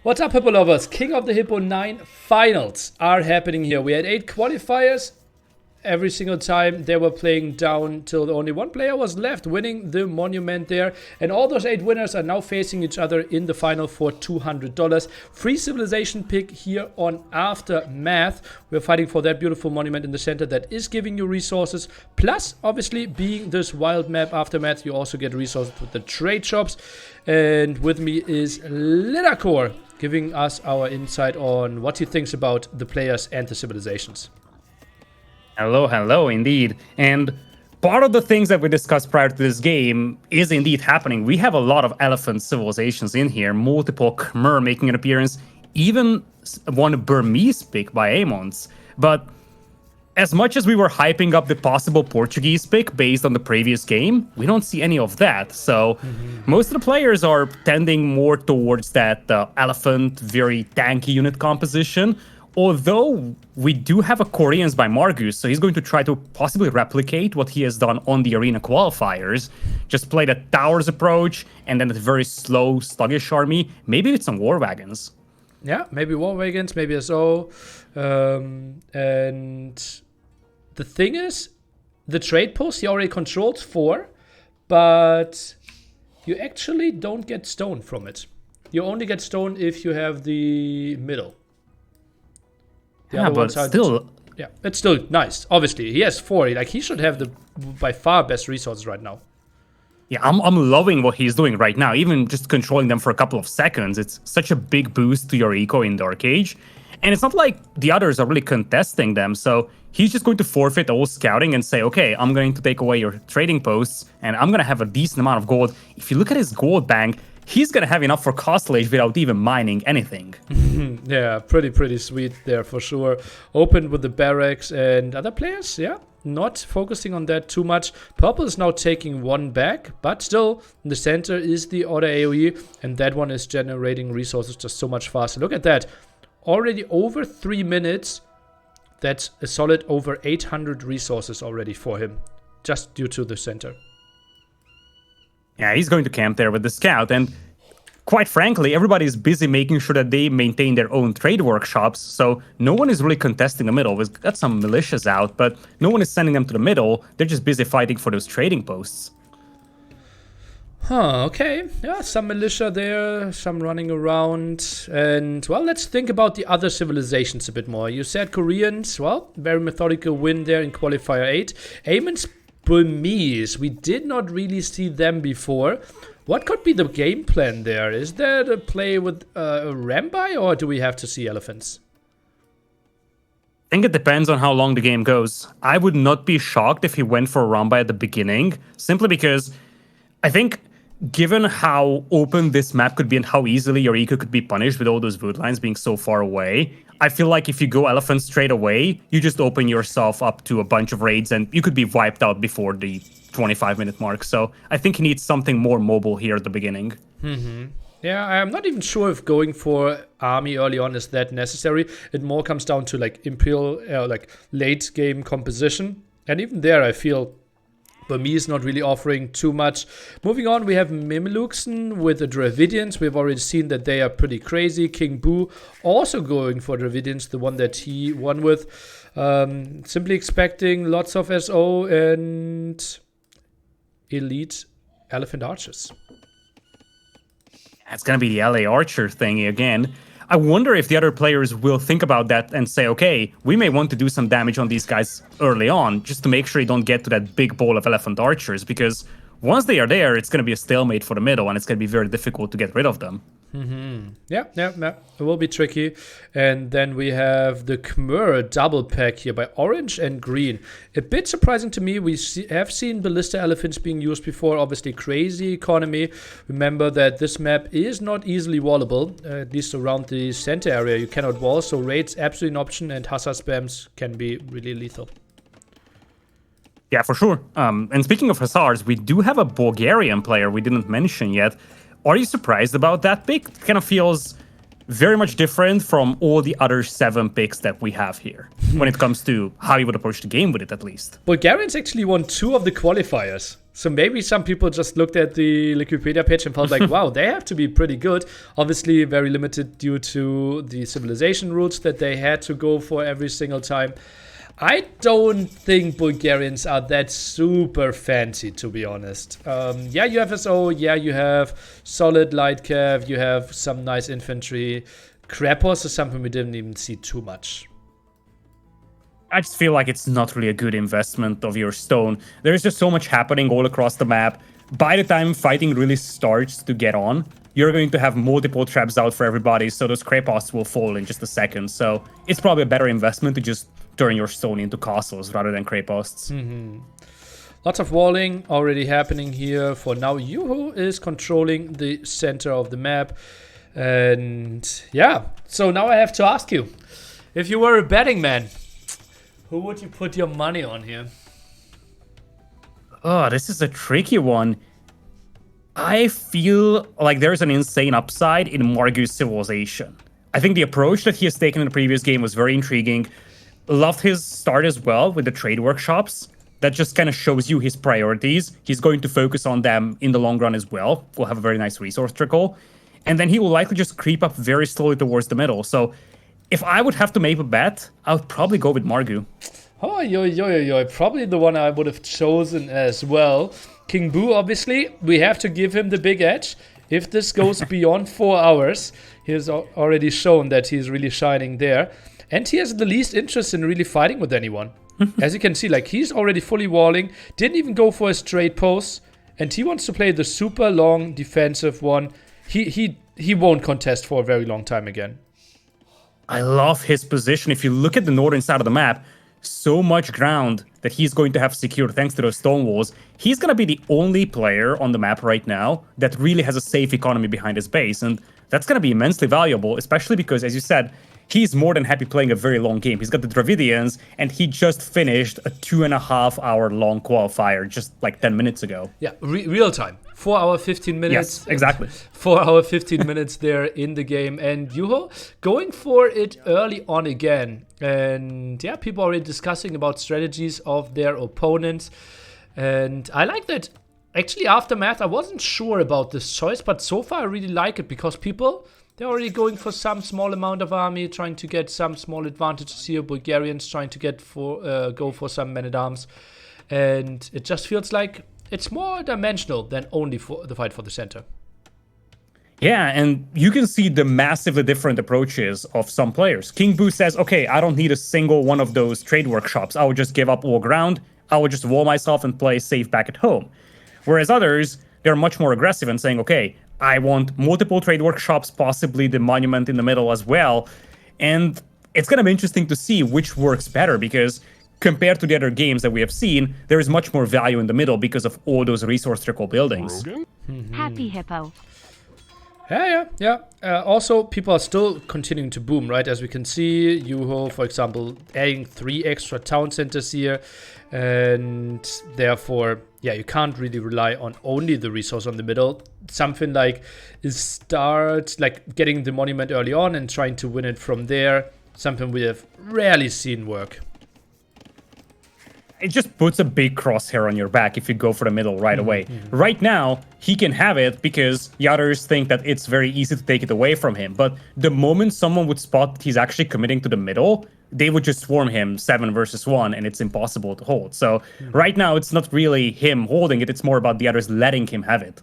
What's up, Hippo lovers? King of the Hippo 9 finals are happening here. We had 8 qualifiers. Every single time they were playing down till only one player was left, winning the monument there. And all those 8 winners are now facing each other in the final for $200. Free civilization pick here on Aftermath. We're fighting for that beautiful monument in the center that is giving you resources. Plus, obviously, being this wild map Aftermath, you also get resources with the trade shops. And with me is Lidakor, giving us our insight on what he thinks about the players and the civilizations. Hello, indeed. And part of the things that we discussed prior to this game is indeed happening. We have a lot of elephant civilizations in here, multiple Khmer making an appearance, even one Burmese pick by Amons. But as much as we were hyping up the possible Portuguese pick based on the previous game, we don't see any of that. So most of the players are tending more towards that elephant, very tanky unit composition. Although we do have a Koreans by Margus, so he's going to try to possibly replicate what he has done on the arena qualifiers. Just play the towers approach and then a very slow, sluggish army. Maybe with some war wagons. Yeah, maybe war wagons, maybe SO. And the thing is, the trade post he already controls 4, but you actually don't get stone from it. You only get stone if you have the middle. Yeah, but still... Yeah, it's still nice. Obviously, he has 4. Like, he should have the by far best resources right now. Yeah, I'm loving what he's doing right now. Even just controlling them for a couple of seconds, it's such a big boost to your eco in Dark Age. And it's not like the others are really contesting them, so he's just going to forfeit all scouting and say, okay, I'm going to take away your trading posts, and I'm going to have a decent amount of gold. If you look at his gold bank, he's going to have enough for costlage without even mining anything. Yeah, pretty sweet there for sure. Opened with the barracks and other players, yeah, not focusing on that too much. Purple is now taking 1 back, but still in the center is the auto AoE, and that one is generating resources just so much faster. Look at that. Already over 3 minutes, that's a solid over 800 resources already for him, just due to the center. Yeah, he's going to camp there with the scout, and quite frankly, everybody's busy making sure that they maintain their own trade workshops, so no one is really contesting the middle. We've got some militias out, but no one is sending them to the middle. They're just busy fighting for those trading posts. Huh, okay. Yeah, some militia there, some running around. And, well, let's think about the other civilizations a bit more. You said Koreans, well, very methodical win there in Qualifier 8. Amon's Burmese, we did not really see them before. What could be the game plan there? Is there a play with a Rambai, or do we have to see elephants? I think it depends on how long the game goes. I would not be shocked if he went for a Rambai at the beginning, simply because I think given how open this map could be and how easily your eco could be punished with all those wood lines being so far away, I feel like if you go elephant straight away, you just open yourself up to a bunch of raids and you could be wiped out before the 25-minute mark. So I think he needs something more mobile here at the beginning. Yeah, I'm not even sure if going for army early on is that necessary. It more comes down to like imperial, like late game composition. And even there, I feel Burmese is not really offering too much. Moving on, we have Mimeluxen with the Dravidians. We've already seen that they are pretty crazy. King Boo also going for Dravidians, the one that he won with. Simply expecting lots of SO and elite elephant archers. It's going to be the LA Archer thing again. I wonder if the other players will think about that and say, okay, we may want to do some damage on these guys early on, just to make sure you don't get to that big ball of elephant archers, because once they are there, it's going to be a stalemate for the middle, and it's going to be very difficult to get rid of them. Yeah. It will be tricky. And then we have the Khmer double pack here by orange and green. A bit surprising to me. We have seen ballista elephants being used before. Obviously, crazy economy. Remember that this map is not easily wallable. At least around the center area, you cannot wall. So raids absolutely an option, and hussar spams can be really lethal. Yeah, for sure. And speaking of hussars, we do have a Bulgarian player we didn't mention yet. Are you surprised about that pick? It kind of feels very much different from all the other 7 picks that we have here, when it comes to how you would approach the game with it, at least. Bulgarians actually won 2 of the qualifiers. So maybe some people just looked at the Wikipedia page and felt like, wow, they have to be pretty good. Obviously, very limited due to the civilization routes that they had to go for every single time. I don't think Bulgarians are that super fancy, to be honest. Yeah, you have SO. Yeah, you have solid light cav. You have some nice infantry. Krapos is something we didn't even see too much. I just feel like it's not really a good investment of your stone. There's just so much happening all across the map. By the time fighting really starts to get on, you're going to have multiple traps out for everybody, so those Krapos will fall in just a second. So it's probably a better investment to just turn your stone into castles rather than Krapos. Lots of walling already happening here. For now, Yuhu is controlling the center of the map. And yeah, so now I have to ask you, if you were a betting man, who would you put your money on here? Oh, this is a tricky one. I feel like there's an insane upside in Margu's civilization. I think the approach that he has taken in the previous game was very intriguing. Loved his start as well with the trade workshops. That just kind of shows you his priorities. He's going to focus on them in the long run as well. We'll have a very nice resource trickle. And then he will likely just creep up very slowly towards the middle. So if I would have to make a bet, I would probably go with Margu. Oh, yo. Probably the one I would have chosen as well. King Boo, obviously, we have to give him the big edge. If this goes beyond 4 hours, he has already shown that he's really shining there. And he has the least interest in really fighting with anyone. As you can see, like, he's already fully walling, didn't even go for a straight pose, and he wants to play the super long defensive one. He won't contest for a very long time again. I love his position. If you look at the northern side of the map, so much ground that he's going to have secured thanks to those stone walls. He's going to be the only player on the map right now that really has a safe economy behind his base, and that's going to be immensely valuable, especially because, as you said, he's more than happy playing a very long game. He's got the Dravidians, and he just finished a 2.5 hour long qualifier just like 10 minutes ago. Yeah, real time. 4 hour, 15 minutes. Yes, exactly. 4 hour, 15 minutes there in the game. And Yuho going for it early on again. And yeah, people are already discussing about strategies of their opponents. And I like that. Actually, Aftermath, I wasn't sure about this choice, but so far I really like it because people, they're already going for some small amount of army, trying to get some small advantages here. Bulgarians trying to go for some men-at-arms. And it just feels like it's more dimensional than only for the fight for the center. Yeah, and you can see the massively different approaches of some players. King Boo says, okay, I don't need a single one of those trade workshops. I will just give up all ground. I will just wall myself and play safe back at home. Whereas others, they're much more aggressive and saying, okay, I want multiple trade workshops, possibly the monument in the middle as well. And it's going to be interesting to see which works better because compared to the other games that we have seen, there is much more value in the middle because of all those resource trickle buildings. Happy Hippo. Yeah. Also, people are still continuing to boom, right? As we can see, Yuho, for example, adding 3 extra town centers here. And therefore, yeah, you can't really rely on only the resource on the middle. Something like getting the monument early on and trying to win it from there. Something we have rarely seen work. It just puts a big crosshair on your back if you go for the middle right away. Right now, he can have it because the others think that it's very easy to take it away from him. But the moment someone would spot that he's actually committing to the middle, they would just swarm him 7 versus 1, and it's impossible to hold. So right now, it's not really him holding it. It's more about the others letting him have it.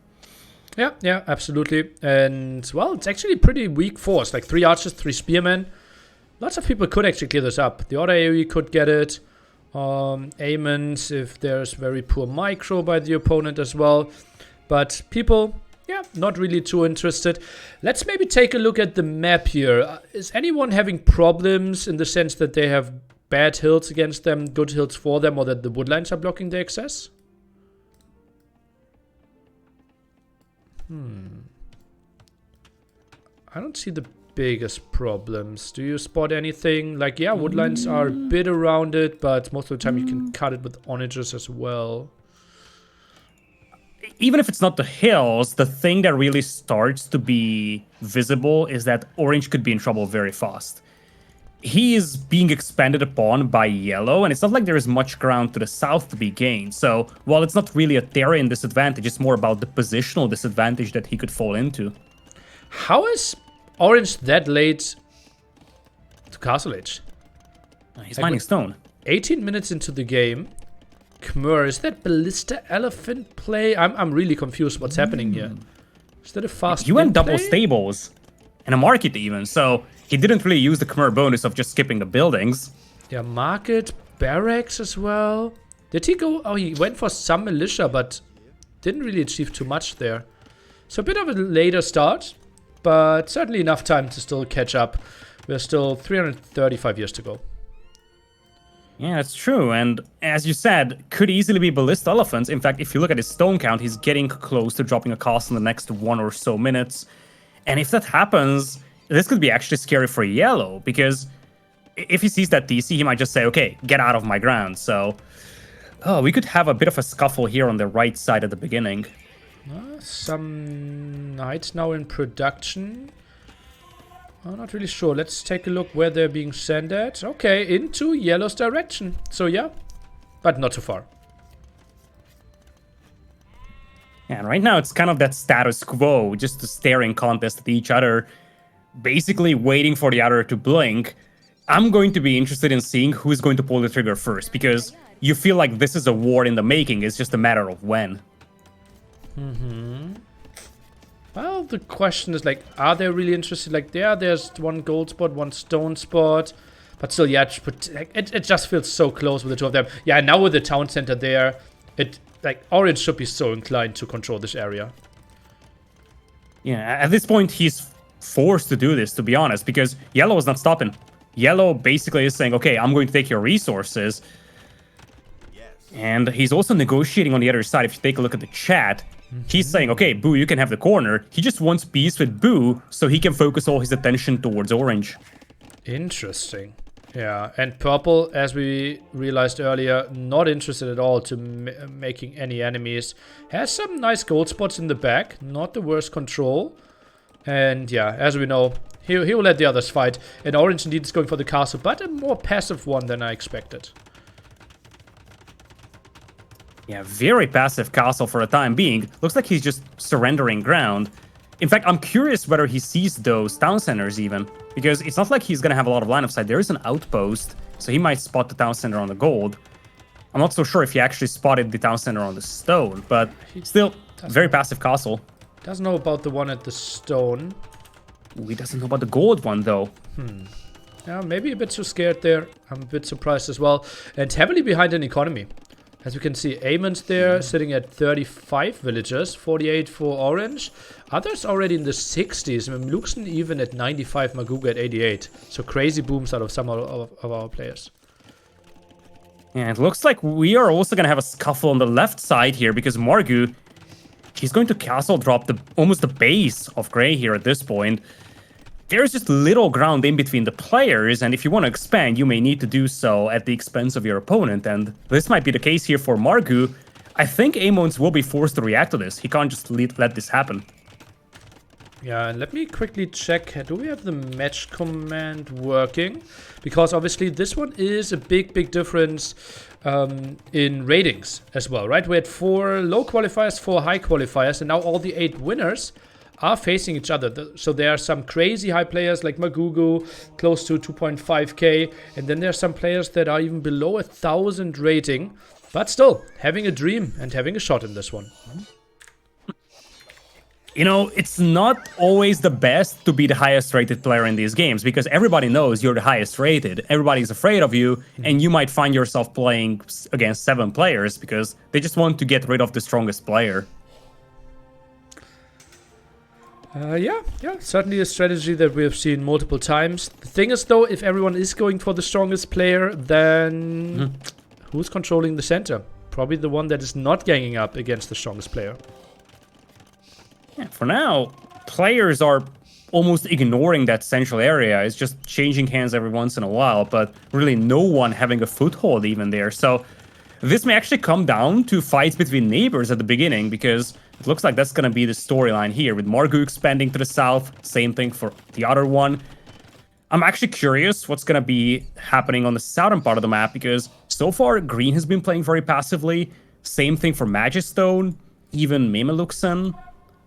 Yeah, absolutely. And, well, it's actually pretty weak force. Like 3 archers, 3 spearmen. Lots of people could actually clear this up. The other AoE could get it. Amons, if there's very poor micro by the opponent as well. But people, yeah, not really too interested. Let's maybe take a look at the map here. Is anyone having problems in the sense that they have bad hills against them, good hills for them, or that the woodlines are blocking the access? I don't see the biggest problems. Do you spot anything? Like, yeah, woodlines are a bit around it, but most of the time you can cut it with onagers as well. Even if it's not the hills, the thing that really starts to be visible is that orange could be in trouble very fast. he is being expanded upon by yellow, and it's not like there is much ground to the south to be gained. So while it's not really a terrain disadvantage, it's more about the positional disadvantage that he could fall into. How is orange that late to Castle Age? He's mining stone. 18 minutes into the game. Khmer, is that Ballista Elephant play? I'm really confused what's happening here. Is that a fast You went double play? stables and a market even, so he didn't really use the Khmer bonus of just skipping the buildings. Yeah, market, barracks as well. Did he go? Oh, he went for some militia, but didn't really achieve too much there. So a bit of a later start, but certainly enough time to still catch up. We're still 335 years to go. Yeah, that's true, and as you said, could easily be Ballista Elephants. In fact, if you look at his stone count, he's getting close to dropping a castle in the next 1 or so minutes. And if that happens, this could be actually scary for yellow, because if he sees that TC, he might just say, okay, get out of my ground. So, we could have a bit of a scuffle here on the right side at the beginning. Some knights now in production. I'm not really sure. Let's take a look where they're being sent at. Okay, into yellow's direction. So yeah, but not too far. Yeah, and right now it's kind of that status quo, just a staring contest at each other, basically waiting for the other to blink. I'm going to be interested in seeing who's going to pull the trigger first, because you feel like this is a war in the making. It's just a matter of when. Well, the question is, like, are they really interested? Like, there's one gold spot, one stone spot. But still, yeah, it just feels so close with the two of them. Yeah, now with the town center there, orange should be so inclined to control this area. Yeah, at this point, he's forced to do this, to be honest, because yellow is not stopping. Yellow basically is saying, okay, I'm going to take your resources. And he's also negotiating on the other side. If you take a look at the chat, he's saying, okay, Boo, you can have the corner. He just wants peace with Boo so he can focus all his attention towards orange. Interesting. Yeah, and purple, as we realized earlier, not interested at all to making any enemies. Has some nice gold spots in the back, not the worst control. And yeah, as we know, he will let the others fight. And orange indeed is going for the castle, but a more passive one than I expected. Yeah, very passive castle for the time being. Looks like he's just surrendering ground. In fact, I'm curious whether he sees those town centers even, because it's not like he's going to have a lot of line of sight. There is an outpost, so he might spot the town center on the gold. I'm not so sure if he actually spotted the town center on the stone, but still, very passive castle. Doesn't know about the one at the stone. Ooh, he doesn't know about the gold one, though. Yeah, maybe a bit too scared there. I'm a bit surprised as well. And heavily behind in economy. As you can see, Amon's there, sitting at 35 villagers, 48 for orange. Others already in the 60s. Luxon even at 95, Maguga at 88. So crazy booms out of some of our players. Yeah, it looks like we are also going to have a scuffle on the left side here, because Margu, he's going to castle drop almost the base of Grey here at this point. There's just little ground in between the players, and if you want to expand, you may need to do so at the expense of your opponent, and this might be the case here for Margu. I think Amons will be forced to react to this. He can't just let this happen. Yeah, and let me quickly check. Do we have the match command working? Because obviously this one is a big difference in ratings as well, right? We had 4 low qualifiers, 4 high qualifiers, and now all the 8 winners are facing each other. So there are some crazy high players like Magugu, close to 2.5k, and then there are some players that are even below 1,000 rating, but still having a dream and having a shot in this one. You know, it's not always the best to be the highest rated player in these games, because everybody knows you're the highest rated. Everybody's afraid of you, and you might find yourself playing against 7 players because they just want to get rid of the strongest player. Yeah, certainly a strategy that we have seen multiple times. The thing is, though, if everyone is going for the strongest player, then who's controlling the center? Probably the one that is not ganging up against the strongest player. Yeah, for now, players are almost ignoring that central area. It's just changing hands every once in a while, but really no one having a foothold even there. So this may actually come down to fights between neighbors at the beginning, because it looks like that's going to be the storyline here, with Margu expanding to the south. Same thing for the other one. I'm actually curious what's going to be happening on the southern part of the map, because so far green has been playing very passively. Same thing for Magistone, even Memeluxen.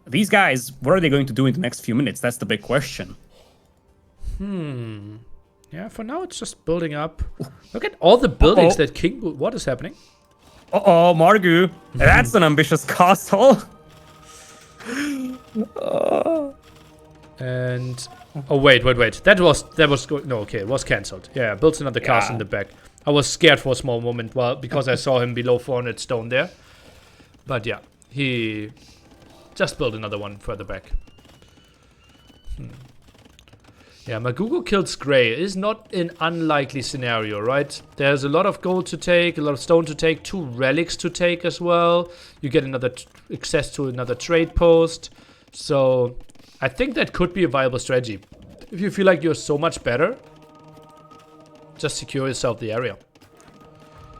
These guys, what are they going to do in the next few minutes? That's the big question. Yeah, for now it's just building up. Look at all the buildings that King... What is happening? Uh-oh, Margu. That's an ambitious castle. And... Oh, wait. That was... No, okay, it was cancelled. Yeah, built another castle in the back. I was scared for a small moment, well, because I saw him below 400 stone there. But yeah, he just built another one further back. Yeah, Magugo kills Grey is not an unlikely scenario, right? There's a lot of gold to take, a lot of stone to take, 2 relics to take as well. You get another access to another trade post. So I think that could be a viable strategy. If you feel like you're so much better, just secure yourself the area.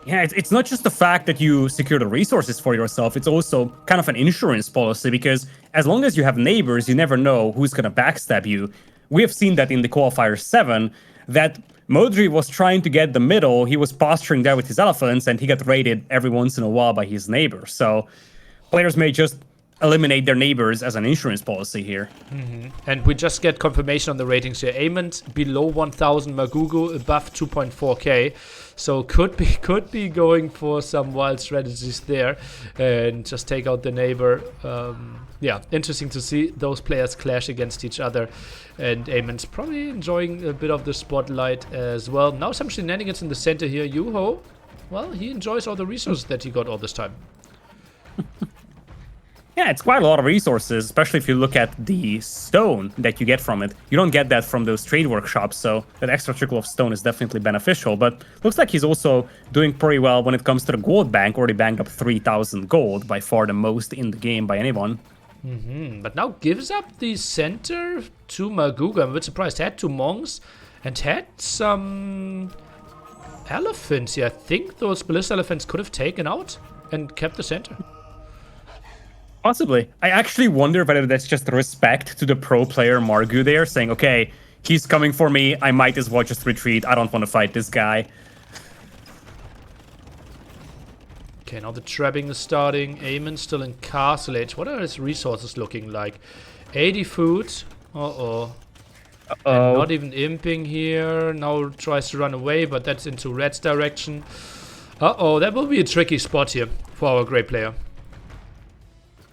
Yeah, it's not just the fact that you secure the resources for yourself, it's also kind of an insurance policy, because as long as you have neighbors, you never know who's going to backstab you. We have seen that in the Qualifier 7, that Modri was trying to get the middle, he was posturing there with his elephants, and he got raided every once in a while by his neighbor. So players may just eliminate their neighbors as an insurance policy here. And we just get confirmation on the ratings here. Amond below 1000, Magugo above 2.4k. So could be going for some wild strategies there and just take out the neighbor. Yeah, interesting to see those players clash against each other. And Amond's probably enjoying a bit of the spotlight as well. Now some shenanigans in the center here. Yuho, well, he enjoys all the resources that he got all this time. Yeah, it's quite a lot of resources, especially if you look at the stone that you get from it. You don't get that from those trade workshops, so that extra trickle of stone is definitely beneficial. But looks like he's also doing pretty well when it comes to the gold bank. Already banked up 3,000 gold, by far the most in the game by anyone. But now gives up the center to Magugo. I'm a bit surprised. Had 2 monks and had some elephants here. I think those ballista elephants could have taken out and kept the center. Possibly. I actually wonder whether that's just respect to the pro player Margu there, saying, okay, he's coming for me, I might as well just retreat, I don't want to fight this guy. Okay, now the trapping is starting. Amon still in Castle Age. What are his resources looking like? 80 food. Uh-oh. And not even imping here. Now tries to run away, but that's into Red's direction. Uh-oh, that will be a tricky spot here for our great player.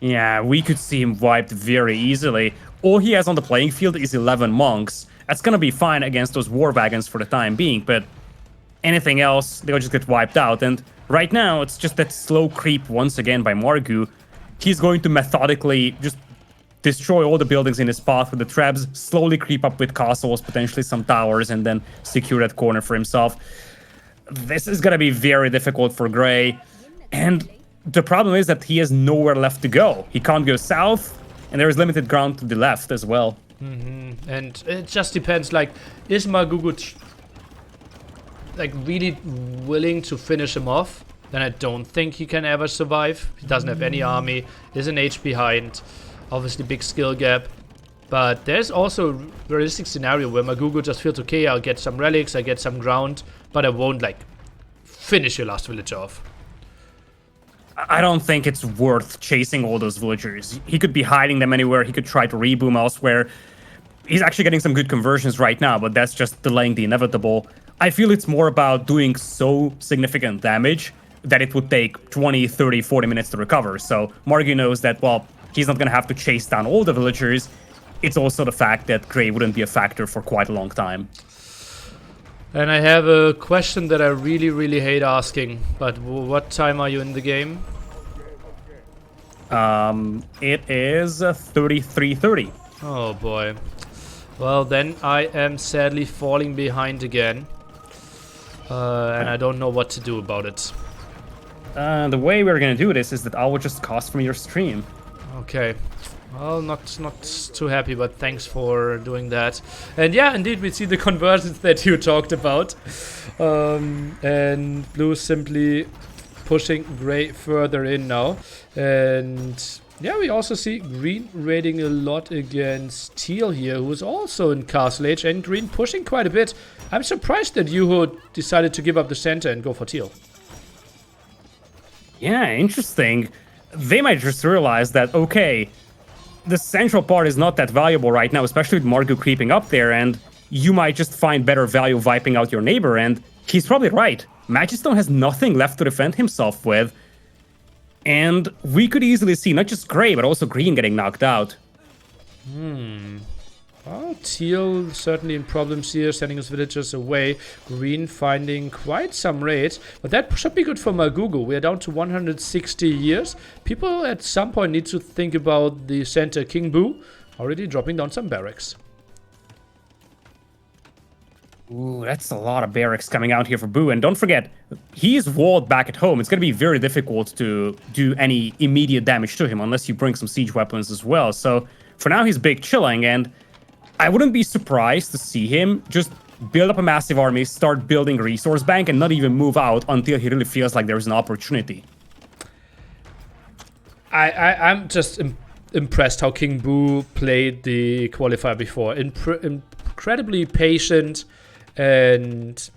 Yeah, we could see him wiped very easily. All he has on the playing field is 11 monks. That's gonna be fine against those war wagons for the time being, but anything else, they'll just get wiped out. And right now, it's just that slow creep once again by Margu. He's going to methodically just destroy all the buildings in his path with the traps, slowly creep up with castles, potentially some towers, and then secure that corner for himself. This is gonna be very difficult for Grey. And the problem is that he has nowhere left to go. He can't go south, and there is limited ground to the left as well. And it just depends, like, is Magugo like really willing to finish him off? Then I don't think he can ever survive. He doesn't have any army, is an age behind, obviously big skill gap. But there's also a realistic scenario where Magugo just feels, okay, I'll get some relics, I get some ground, but I won't, like, finish your last villager off. I don't think it's worth chasing all those villagers. He could be hiding them anywhere. He could try to reboom elsewhere. He's actually getting some good conversions right now, but that's just delaying the inevitable. I feel it's more about doing so significant damage that it would take 20, 30, 40 minutes to recover. So Margu knows that, well, he's not going to have to chase down all the villagers. It's also the fact that Grey wouldn't be a factor for quite a long time. And I have a question that I really, really hate asking, but what time are you in the game? It is 33:30. Oh boy. Well, then I am sadly falling behind again. And I don't know what to do about it. The way we're gonna do this is that I will just cast from your stream. Okay. Well, not too happy, but thanks for doing that. And yeah, indeed, we see the conversions that you talked about. And Blue simply pushing Grey further in now. And Yeah, we also see green raiding a lot against teal here, who is also in castle age, and green pushing quite a bit. I'm surprised that Yuho decided to give up the center and go for teal. Yeah, interesting. They might just realize that, okay, the central part is not that valuable right now, especially with Margu creeping up there, and you might just find better value wiping out your neighbor, and he's probably right. Magistone has nothing left to defend himself with, and we could easily see not just gray, but also green getting knocked out. Well, teal certainly in problems here, sending his villagers away. Green finding quite some raids, but that should be good for Magugu. We are down to 160 years. People at some point need to think about the center. King Boo already dropping down some barracks. Ooh, that's a lot of barracks coming out here for Boo. And don't forget, he's walled back at home. It's going to be very difficult to do any immediate damage to him unless you bring some siege weapons as well. So for now, he's big chilling, and I wouldn't be surprised to see him just build up a massive army, start building a resource bank, and not even move out until he really feels like there's an opportunity. I'm just impressed how King Boo played the qualifier before. Incredibly patient, and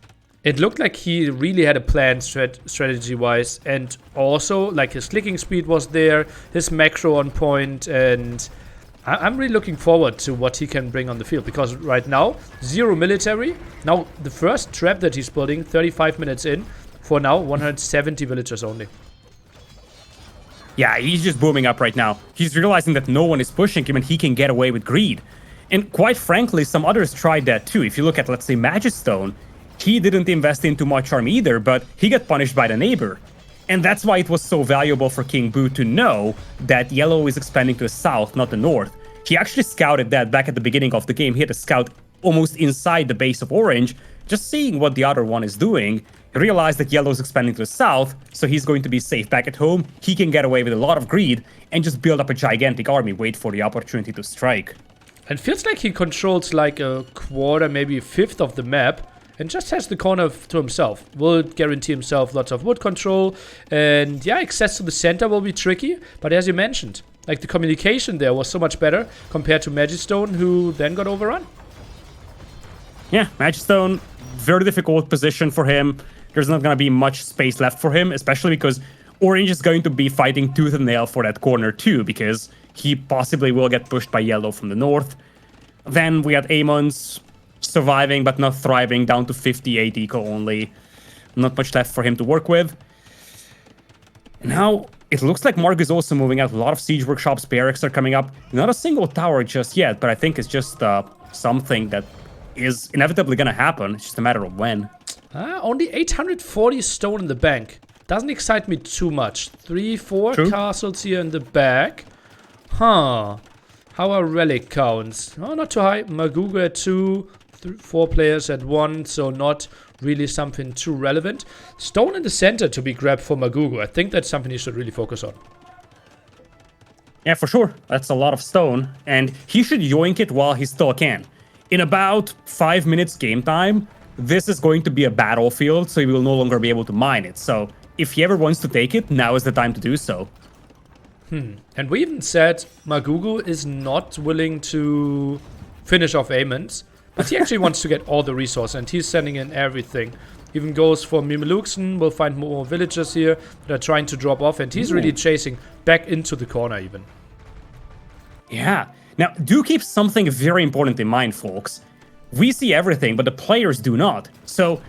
it looked like he really had a plan strategy-wise, and also like his clicking speed was there, his macro on point, and I'm really looking forward to what he can bring on the field, because right now, 0 military. Now, the first trap that he's building, 35 minutes in, for now, 170 villagers only. Yeah, he's just booming up right now. He's realizing that no one is pushing him and he can get away with greed. And quite frankly, some others tried that too. If you look at, let's say, Magistone, he didn't invest in too much army either, but he got punished by the neighbor. And that's why it was so valuable for King Boo to know that yellow is expanding to the south, not the north. He actually scouted that back at the beginning of the game. He had a scout almost inside the base of orange, just seeing what the other one is doing. He realized that yellow is expanding to the south, so he's going to be safe back at home. He can get away with a lot of greed and just build up a gigantic army, wait for the opportunity to strike. And feels like he controls like a quarter, maybe a fifth of the map, and just has the corner to himself. Will guarantee himself lots of wood control, and yeah, access to the center will be tricky, but as you mentioned, like the communication there was so much better compared to Magistone, who then got overrun. Yeah, Magistone, very difficult position for him. There's not going to be much space left for him, especially because Orange is going to be fighting tooth and nail for that corner too, because he possibly will get pushed by yellow from the north. Then we had Amon's surviving but not thriving, down to 58 eco only. Not much left for him to work with. Now, it looks like Marg is also moving out. A lot of siege workshops, barracks are coming up. Not a single tower just yet, but I think it's just something that is inevitably going to happen. It's just a matter of when. Only 840 stone in the bank. Doesn't excite me too much. 3-4 True. castles here in the back. Huh. How are relic counts? Oh, not too high. Magugu at 2, 4 players at 1, so not really something too relevant. Stone in the center to be grabbed for Magugu. I think that's something he should really focus on. Yeah, for sure. That's a lot of stone, and he should yoink it while he still can. In about 5 minutes game time, this is going to be a battlefield, so he will no longer be able to mine it. So if he ever wants to take it, now is the time to do so. And we even said Magugu is not willing to finish off Amons, but he actually wants to get all the resources, and he's sending in everything. Even goes for Mimeluxen. We'll find more villagers here that are trying to drop off, and he's really chasing back into the corner even. Yeah. Now, do keep something very important in mind, folks. We see everything, but the players do not. So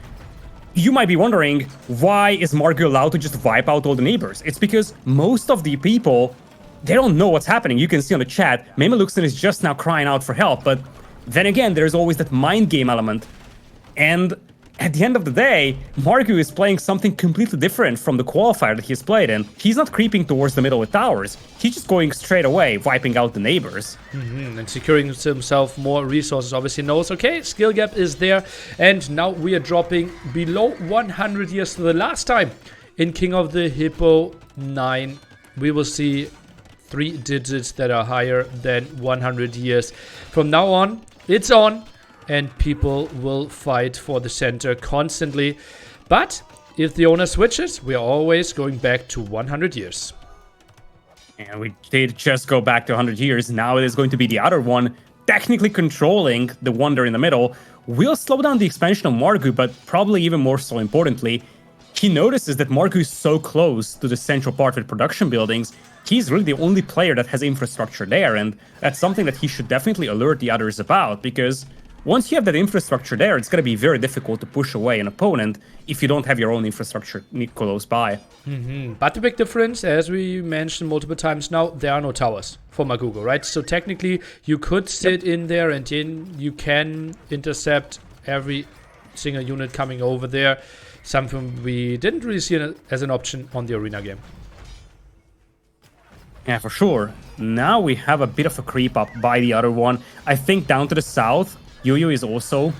you might be wondering, why is Margu allowed to just wipe out all the neighbors? It's because most of the people, they don't know what's happening. You can see on the chat, Mimeluxen is just now crying out for help, but then again, there's always that mind game element. And at the end of the day, Margu is playing something completely different from the qualifier that he's played in. He's not creeping towards the middle with towers. He's just going straight away, wiping out the neighbors. And securing himself more resources. Obviously knows, okay, skill gap is there. And now we are dropping below 100 years to the last time. In King of the Hippo 9, we will see 3 digits that are higher than 100 years. From now on, it's on. And people will fight for the center constantly. But if the owner switches, we are always going back to 100 years. And we did just go back to 100 years. Now it is going to be the other one, technically controlling the wonder in the middle. Will slow down the expansion of Margu, but probably even more so importantly, he notices that Margu is so close to the central part with production buildings. He's really the only player that has infrastructure there, and that's something that he should definitely alert the others about, because once you have that infrastructure there, it's going to be very difficult to push away an opponent if you don't have your own infrastructure close by. But the big difference, as we mentioned multiple times now, there are no towers for Magugo, right? So technically, you could sit in there and then you can intercept every single unit coming over there. Something we didn't really see as an option on the arena game. Yeah, for sure. Now we have a bit of a creep up by the other one. I think down to the south, Yu-Yu is also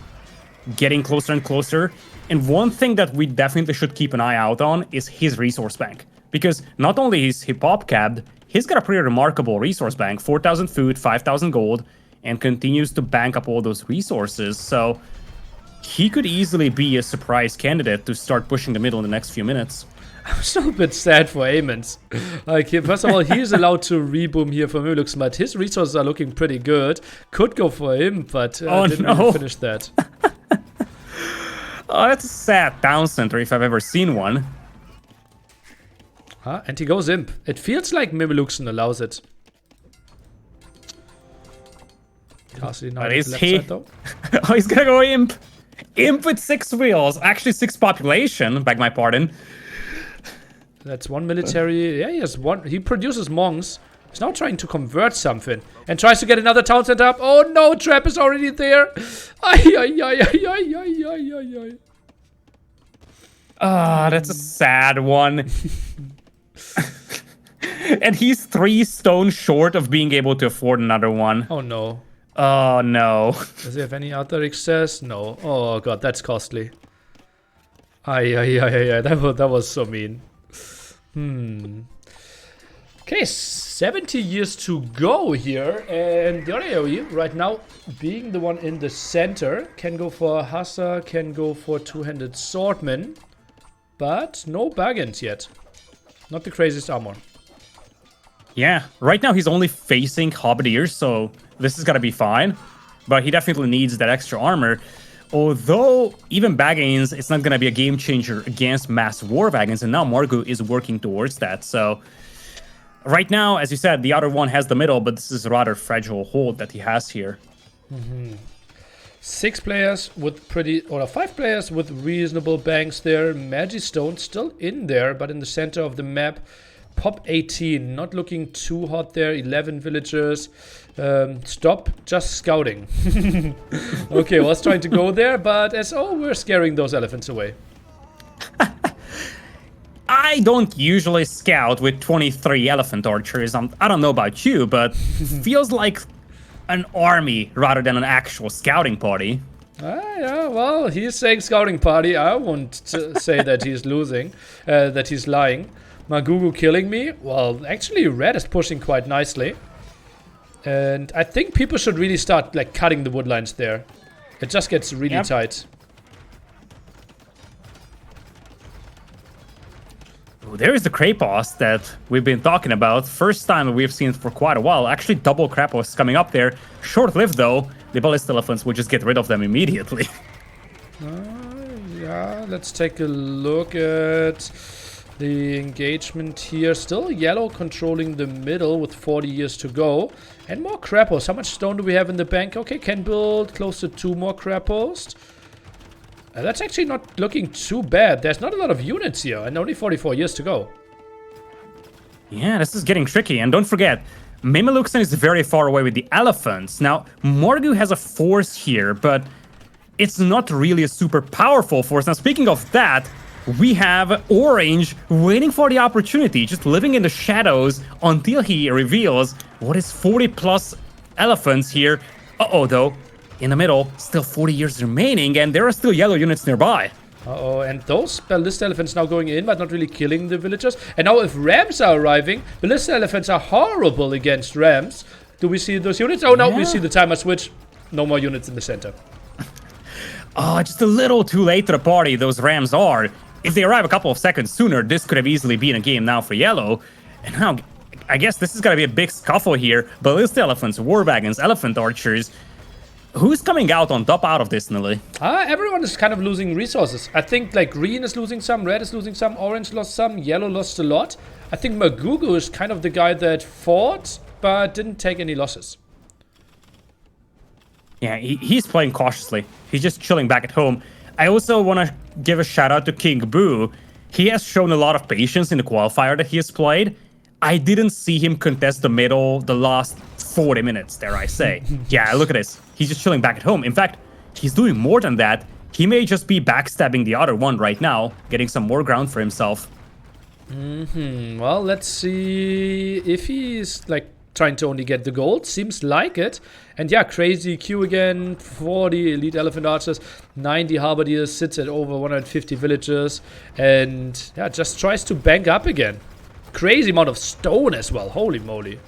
getting closer and closer. And one thing that we definitely should keep an eye out on is his resource bank. Because not only is he pop-capped, he's got a pretty remarkable resource bank. 4,000 food, 5,000 gold, and continues to bank up all those resources. So he could easily be a surprise candidate to start pushing the middle in the next few minutes. I'm still a bit sad for Amons. Like, first of all, he's allowed to reboom here for Mulux, but his resources are looking pretty good. Could go for him, but didn't really finish that. Oh, that's a sad town center if I've ever seen one. And he goes imp. It feels like Mimeluxen allows it. But is he? Oh, he's gonna go imp. Imp with 6 wheels. Actually, 6 population, beg my pardon. That's 1 military. Yeah, he has 1. He produces monks. He's now trying to convert something. And tries to get another town set up. Oh no, trap is already there. Ah, that's a sad one. And he's 3 stone short of being able to afford another one. Oh no. Oh no. Does he have any other excess? No. Oh god, that's costly. That was so mean. Okay, 70 years to go here, and the other AoE right now being the one in the center can go for Hassa, can go for two-handed swordman, but no baggins yet. Not the craziest armor. Yeah, right now he's only facing Halberdiers, so this is gonna be fine, but he definitely needs that extra armor. Although, even Baggins, it's not going to be a game changer against mass war wagons, and now Margu is working towards that. So, right now, as you said, the other one has the middle, but this is a rather fragile hold that he has here. 6 players with or 5 players with reasonable banks there. Magistone still in there, but in the center of the map. Pop 18, not looking too hot there. 11 villagers. Stop just scouting. Okay, was trying to go there, but we're scaring those elephants away. I don't usually scout with 23 elephant archers. I don't know about you, but feels like an army rather than an actual scouting party. Yeah, well, he's saying scouting party. I won't say that he's losing, that he's lying. Magugu killing me? Well, actually, red is pushing quite nicely. And I think people should really start like cutting the wood lines there. It just gets really tight. Oh, there is the Krapos that we've been talking about. First time we've seen it for quite a while. Actually, double Krapos coming up there. Short-lived though. The ballista elephants will just get rid of them immediately. Yeah, let's take a look at the engagement here. Still yellow controlling the middle with 40 years to go. And more Krapos. How much stone do we have in the bank? Okay, can build close to 2 more Krapos. That's actually not looking too bad. There's not a lot of units here and only 44 years to go. Yeah, this is getting tricky. And don't forget, Mimeluxen is very far away with the elephants. Now, Margu has a force here, but it's not really a super powerful force. Now, speaking of that, we have Orange waiting for the opportunity, just living in the shadows until he reveals what is 40 plus elephants here. Uh-oh, though. In the middle, still 40 years remaining, and there are still yellow units nearby. Uh-oh, and those ballista elephants now going in, but not really killing the villagers. And now if rams are arriving, ballista elephants are horrible against rams. Do we see those units? Oh, no, we see the timer switch. No more units in the center. Oh, just a little too late to the party, those rams are. If they arrive a couple of seconds sooner, this could have easily been a game now for yellow. And now, I guess this is gonna be a big scuffle here. Ballista elephants, war wagons, elephant archers. Who's coming out on top out of this, Nilly? Everyone is kind of losing resources. I think like green is losing some, red is losing some, orange lost some, yellow lost a lot. I think Magugu is kind of the guy that fought, but didn't take any losses. Yeah, he's playing cautiously. He's just chilling back at home. I also want to give a shout out to King Boo. He has shown a lot of patience in the qualifier that he has played. I didn't see him contest the middle the last 40 minutes, dare I say. Yeah, look at this. He's just chilling back at home. In fact, he's doing more than that. He may just be backstabbing the other one right now, getting some more ground for himself. Well, let's see if he's like trying to only get the gold. Seems like it. And yeah, crazy queue again. 40 elite elephant archers, 90 halberdiers, sits at over 150 villagers, and yeah, just tries to bank up again. Crazy amount of stone as well. Holy moly.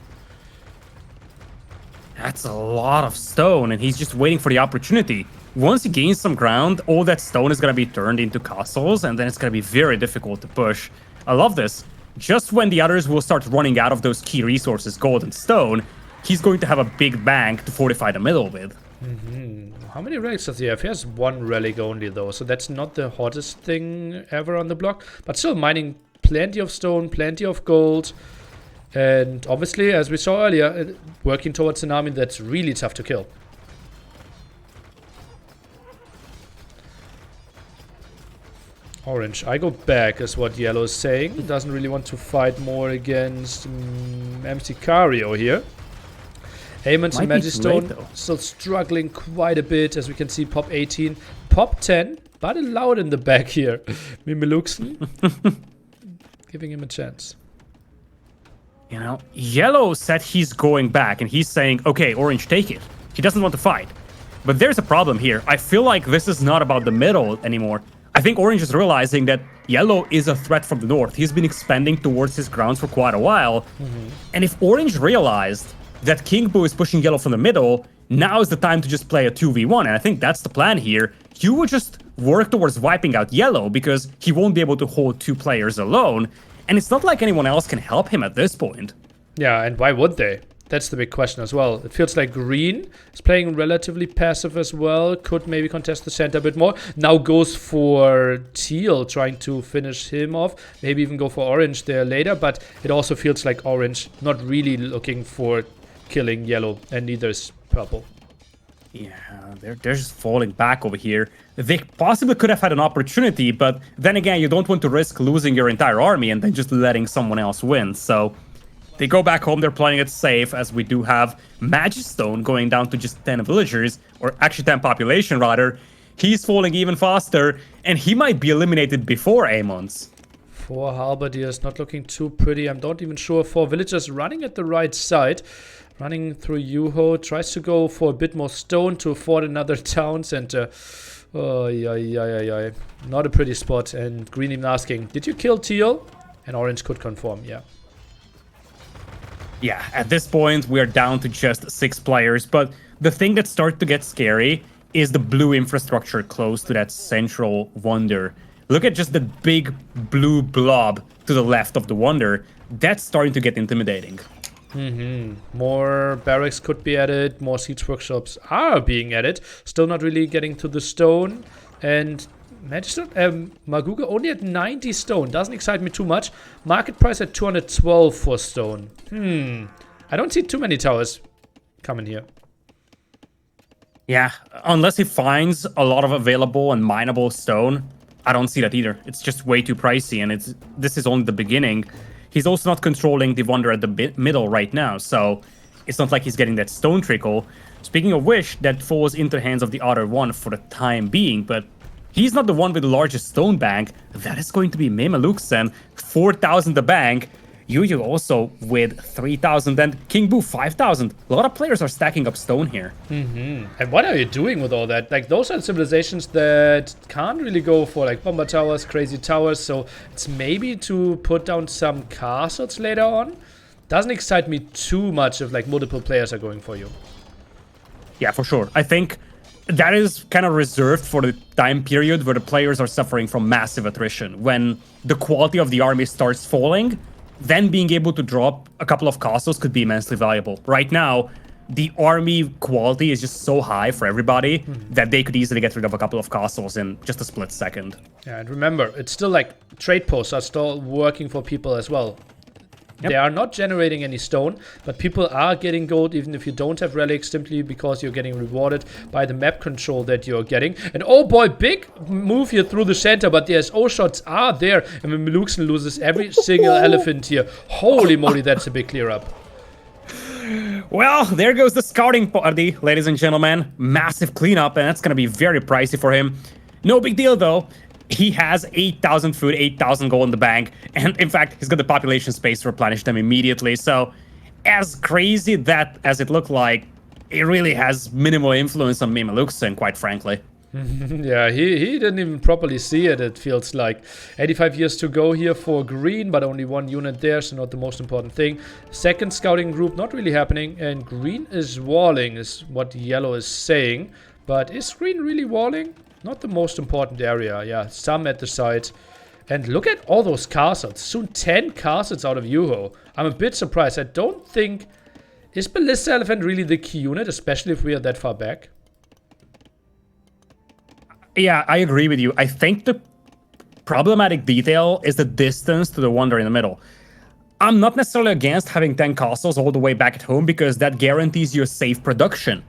That's a lot of stone, and he's just waiting for the opportunity. Once he gains some ground, all that stone is going to be turned into castles, and then it's going to be very difficult to push. I love this. Just when the others will start running out of those key resources, gold and stone, he's going to have a big bank to fortify the middle with. How many relics does he have? He has one relic only, though, so that's not the hottest thing ever on the block. But still mining plenty of stone, plenty of gold. And obviously, as we saw earlier, working towards an army that's really tough to kill. Orange, I go back, is what yellow is saying. Doesn't really want to fight more against MC Cario here. Aemons and Magistone still struggling quite a bit, as we can see. Pop 18, pop 10, but allowed in the back here. Mimeluxen giving him a chance. You know, yellow said he's going back, and he's saying, okay, orange, take it. He doesn't want to fight. But there's a problem here. I feel like this is not about the middle anymore. I think orange is realizing that yellow is a threat from the north. He's been expanding towards his grounds for quite a while. And if orange realized that King Boo is pushing yellow from the middle, now is the time to just play a 2v1. And I think that's the plan here. You would just work towards wiping out yellow because he won't be able to hold two players alone. And it's not like anyone else can help him at this point. Yeah, and why would they? That's the big question as well. It feels like green is playing relatively passive as well. Could maybe contest the center a bit more. Now goes for teal, trying to finish him off. Maybe even go for orange there later. But it also feels like orange not really looking for killing yellow. And neither is purple. Yeah, they're just falling back over here. They possibly could have had an opportunity. But then again, you don't want to risk losing your entire army and then just letting someone else win. So they go back home, they're playing it safe, as we do have Magistone going down to just 10 villagers, or actually 10 population rather. He's falling even faster, and he might be eliminated before Aemons. 4 halberdiers, not looking too pretty. I'm not even sure. 4 villagers running at the right side. Running through Yuho, tries to go for a bit more stone to afford another town center. Oh, yeah. Not a pretty spot. And green even asking, did you kill teal? And orange could confirm, yeah. Yeah, at this point, we're down to just 6 players, but the thing that starts to get scary is the blue infrastructure close to that central wonder. Look at just the big blue blob to the left of the wonder. That's starting to get intimidating. More barracks could be added, more siege workshops are being added. Still not really getting to the stone, and Maguga only at 90 stone. Doesn't excite me too much. Market price at 212 for stone. I don't see too many towers coming here. Yeah, unless he finds a lot of available and mineable stone, I don't see that either. It's just way too pricey, and this is only the beginning. He's also not controlling the wonder at the middle right now, so it's not like he's getting that stone trickle. Speaking of which, that falls into the hands of the other one for the time being, but he's not the one with the largest stone bank. That is going to be Mimeluxen, 4,000 the bank. Yu also with 3,000, and King Boo 5,000. A lot of players are stacking up stone here. And what are you doing with all that? Like, those are civilizations that can't really go for like bomber towers, crazy towers, so it's maybe to put down some castles later on. Doesn't excite me too much if like multiple players are going for you. Yeah, for sure. I think that is kind of reserved for the time period where the players are suffering from massive attrition. When the quality of the army starts falling, then being able to drop a couple of castles could be immensely valuable. Right now, the army quality is just so high for everybody that they could easily get rid of a couple of castles in just a split second. Yeah, and remember, it's still like trade posts are still working for people as well. They are not generating any stone, but people are getting gold even if you don't have relics, simply because you're getting rewarded by the map control that you're getting. And oh boy, big move here through the center, but the SO shots are there, and when Meluxen loses every single elephant here, holy moly, that's a big clear up. Well, there goes the scouting party, ladies and gentlemen. Massive cleanup, and that's going to be very pricey for him. No big deal, though. He has 8,000 food, 8,000 gold in the bank, and in fact, he's got the population space to replenish them immediately. So, as crazy that as it looked like, it really has minimal influence on Meluxen, quite frankly. Yeah, he didn't even properly see it, it feels like. 85 years to go here for green, but only one unit there, so not the most important thing. Second scouting group not really happening, and green is walling, is what yellow is saying. But is green really walling? Not the most important area. Yeah, some at the side. And look at all those castles. Soon 10 castles out of Yuho. I'm a bit surprised. I don't think... Is Ballista Elephant really the key unit, especially if we are that far back? Yeah, I agree with you. I think the problematic detail is the distance to the wonder in the middle. I'm not necessarily against having 10 castles all the way back at home because that guarantees you a safe production.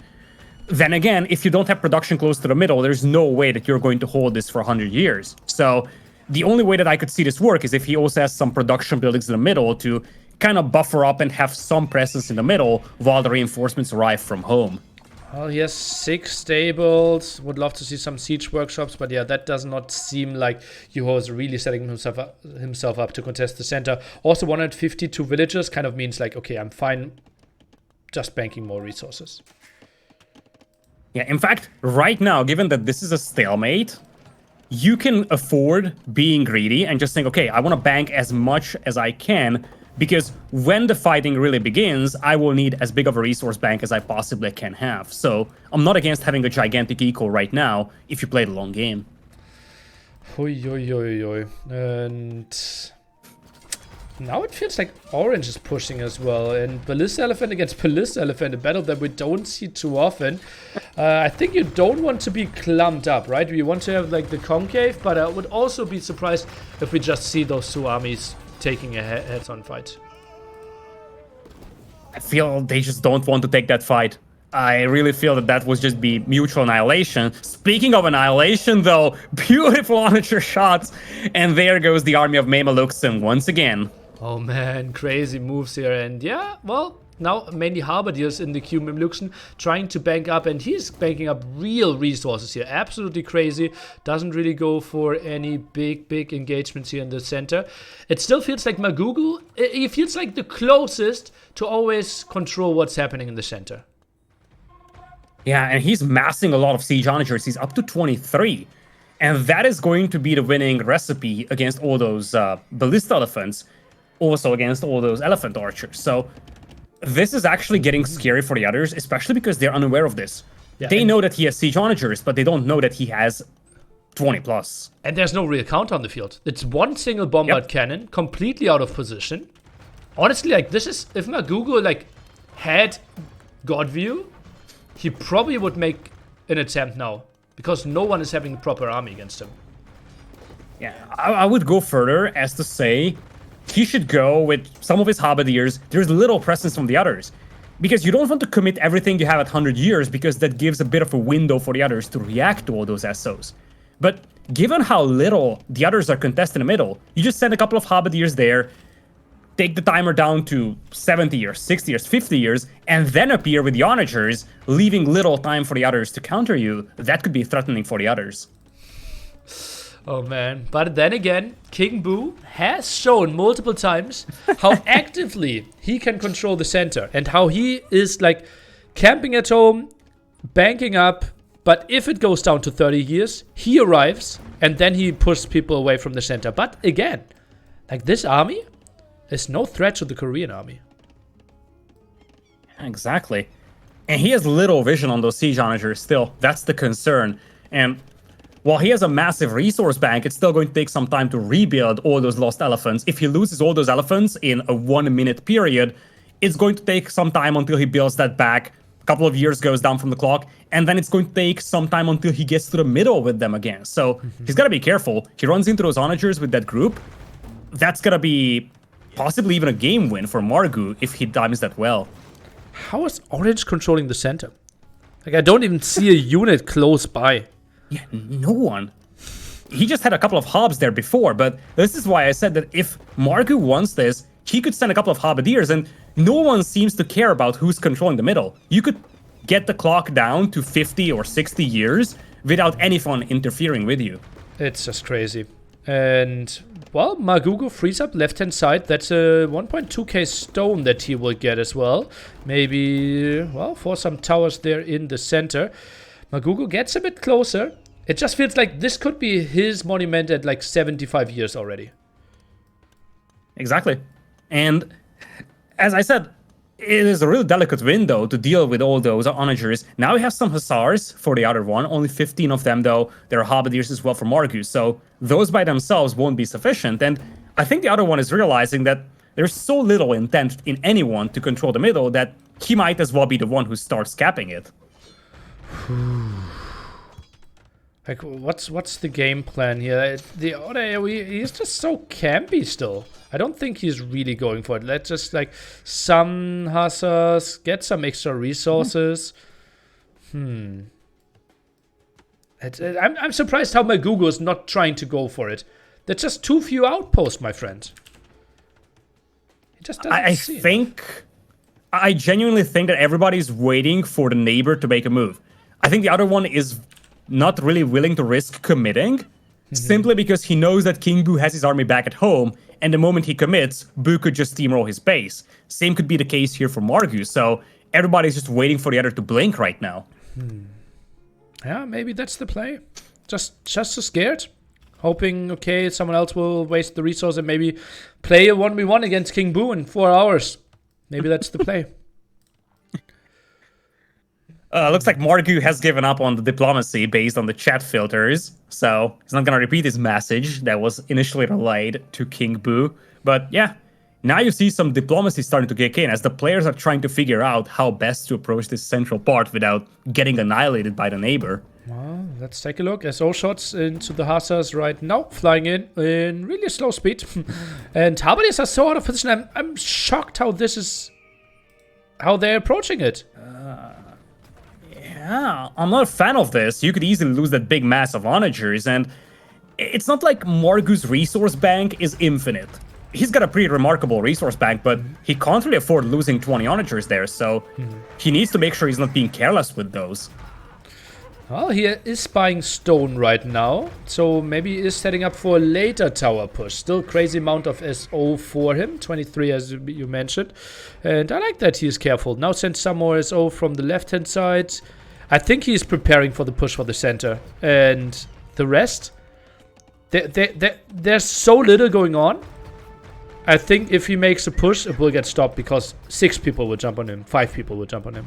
Then again, if you don't have production close to the middle, there's no way that you're going to hold this for 100 years. So the only way that I could see this work is if he also has some production buildings in the middle to kind of buffer up and have some presence in the middle while the reinforcements arrive from home. Well, he has 6 stables. Would love to see some siege workshops, but yeah, that does not seem like Yuho is really setting himself up to contest the center. Also, 152 villagers kind of means like, okay, I'm fine just banking more resources. Yeah, in fact, right now, given that this is a stalemate, you can afford being greedy and just think, okay, I want to bank as much as I can, because when the fighting really begins, I will need as big of a resource bank as I possibly can have. So I'm not against having a gigantic eco right now if you play the long game. And now it feels like orange is pushing as well. And Ballista Elephant against Ballista Elephant, a battle that we don't see too often. I think you don't want to be clumped up, right? We want to have like the concave, but I would also be surprised if we just see those two armies taking a heads-on fight. I feel they just don't want to take that fight. I really feel that that would just be mutual annihilation. Speaking of annihilation, though, beautiful armature shots. And there goes the army of Meluxen once again. Oh man, crazy moves here. And yeah, well, now mainly Halberdiers in the queue. Meluxen trying to bank up, and he's banking up real resources here. Absolutely crazy. Doesn't really go for any big engagements here in the center. It still feels like Magugu, it feels like the closest to always control what's happening in the center. Yeah, and he's massing a lot of siege onagers. He's up to 23. And that is going to be the winning recipe against all those ballista elephants. Also against all those elephant archers. So this is actually getting scary for the others, especially because they're unaware of this. Yeah, they know that he has siege onagers, but they don't know that he has 20 plus. And there's no real counter on the field. It's one single bombard cannon, completely out of position. Honestly, like, this is, if Magugu like had God View, he probably would make an attempt now, because no one is having a proper army against him. Yeah, I would go further as to say he should go with some of his halberdiers. There's little presence from the others, because you don't want to commit everything you have at 100 years, because that gives a bit of a window for the others to react to all those SOs. But given how little the others are contested in the middle, you just send a couple of halberdiers there, take the timer down to 70 years, 60 years, 50 years, and then appear with the onagers, leaving little time for the others to counter you. That could be threatening for the others. Oh man, but then again, King Boo has shown multiple times how actively he can control the center, and how he is like camping at home, banking up, but if it goes down to 30 years, he arrives, and then he pushes people away from the center. But again, like, this army is no threat to the Korean army. Exactly. And he has little vision on those siege onagers still. That's the concern. And while he has a massive resource bank, it's still going to take some time to rebuild all those lost elephants. If he loses all those elephants in a 1 minute period, it's going to take some time until he builds that back. A couple of years goes down from the clock, and then it's going to take some time until he gets to the middle with them again. So he's got to be careful. He runs into those onagers with that group. That's going to be possibly even a game win for Margu if he times that well. How is Orange controlling the center? Like, I don't even see a unit close by. Yeah, no one. He just had a couple of hobs there before, but this is why I said that if Margu wants this, he could send a couple of halberdiers, and no one seems to care about who's controlling the middle. You could get the clock down to 50 or 60 years without anyone interfering with you. It's just crazy. And, well, Magugo frees up left-hand side. That's a 1.2k stone that he will get as well. Maybe, well, for some towers there in the center. Magugo gets a bit closer. It just feels like this could be his monument at like 75 years already. Exactly. And as I said, it is a real delicate window to deal with all those onagers. Now we have some hussars for the other one. Only 15 of them, though. There are halberdiers as well for Margu. So those by themselves won't be sufficient. And I think the other one is realizing that there's so little intent in anyone to control the middle that he might as well be the one who starts capping it. Like, what's the game plan here? The other AoE, he's just so campy still. I don't think he's really going for it. Let's just, like, some hussars, get some extra resources. I'm surprised how Magugo is not trying to go for it. There's just too few outposts, my friend. He just doesn't I genuinely think that everybody's waiting for the neighbor to make a move. I think the other one is not really willing to risk committing, simply because he knows that King Boo has his army back at home, and the moment he commits, Boo could just steamroll his base. Same could be the case here for Margu, so everybody's just waiting for the other to blink right now. Yeah, maybe that's the play. Just so scared. Hoping, okay, someone else will waste the resource and maybe play a 1v1 against King Boo in 4 hours. Maybe that's the play. Looks like Margu has given up on the diplomacy based on the chat filters, so he's not gonna repeat his message that was initially relayed to King Boo. But yeah, now you see some diplomacy starting to kick in as the players are trying to figure out how best to approach this central part without getting annihilated by the neighbor. Well, let's take a look. SO shots into the hussars right now, flying in really slow speed. And halberdiers are so out of position. I'm shocked how this is, how they're approaching it. Yeah, I'm not a fan of this. You could easily lose that big mass of onagers, and it's not like Margu's resource bank is infinite. He's got a pretty remarkable resource bank, but he can't really afford losing 20 onagers there, so he needs to make sure he's not being careless with those. Well, he is buying stone right now, so maybe he is setting up for a later tower push. Still crazy amount of SO for him, 23 as you mentioned. And I like that he is careful. Now send some more SO from the left-hand side. I think he's preparing for the push for the center. And the rest, there's so little going on. I think if he makes a push, it will get stopped because 6 people will jump on him, 5 people will jump on him.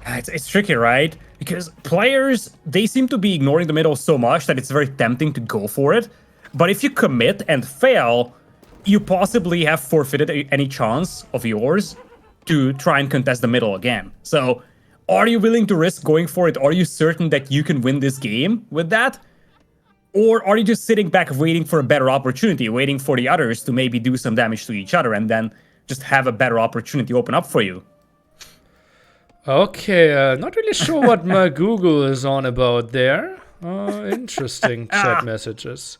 It's tricky, right? Because players, they seem to be ignoring the middle so much that it's very tempting to go for it. But if you commit and fail, you possibly have forfeited any chance of yours to try and contest the middle again. So, are you willing to risk going for it? Are you certain that you can win this game with that? Or are you just sitting back waiting for a better opportunity, waiting for the others to maybe do some damage to each other and then just have a better opportunity open up for you? Okay, not really sure what Magugo is on about there. Interesting chat messages.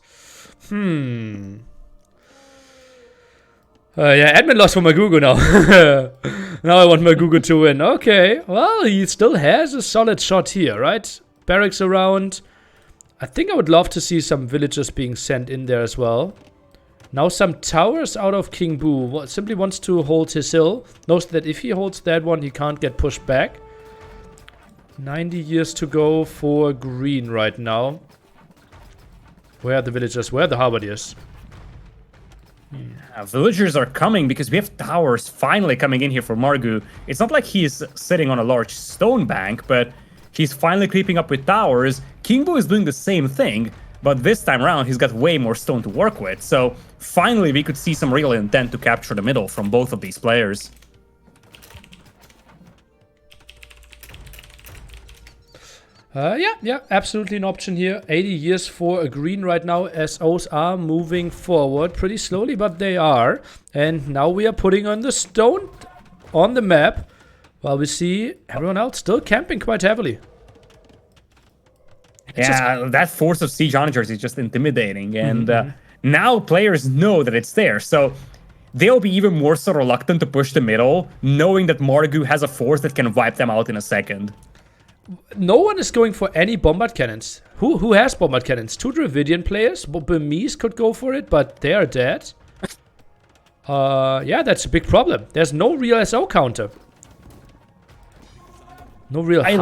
Yeah, admin lost for Magugo now. Now I want Magugo to win. Okay, well, he still has a solid shot here, right? Barracks around. I think I would love to see some villagers being sent in there as well. Now some towers out of King Boo. Simply wants to hold his hill. Knows that if he holds that one, he can't get pushed back. 90 years to go for green right now. Where are the villagers? Where are the halberdiers? Yeah, villagers are coming because we have towers finally coming in here for Margu. It's not like he's sitting on a large stone bank, but He's finally creeping up with towers. Kingbo is doing the same thing, but this time around, he's got way more stone to work with. So finally, we could see some real intent to capture the middle from both of these players. Yeah, absolutely an option here. 80 years for a green right now. SOs are moving forward pretty slowly, but they are. And now we are putting on the stone on the map, while we see everyone else still camping quite heavily. That force of siege onagers is just intimidating. And now players know that it's there. So they'll be even more so reluctant to push the middle, knowing that Margu has a force that can wipe them out in a second. No one is going for any bombard cannons. Who has bombard cannons? 2 Dravidian players. Burmese could go for it, but they are dead. Yeah, that's a big problem. There's no real SO counter. No real I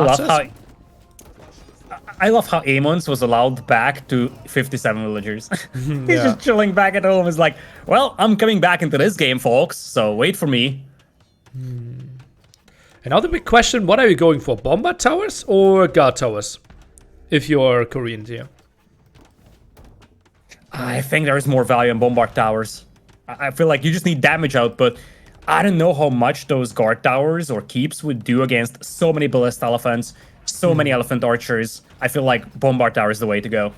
love how Amon's was allowed back to 57 villagers. He's just chilling back at home. He's like, well, I'm coming back into this game, folks, so wait for me. Another big question, what are you going for? Bombard towers or guard towers? If you're Korean here. I think there is more value in bombard towers. I feel like you just need damage output. I don't know how much those guard towers or keeps would do against so many ballista elephants, so many elephant archers. I feel like bombard tower is the way to go.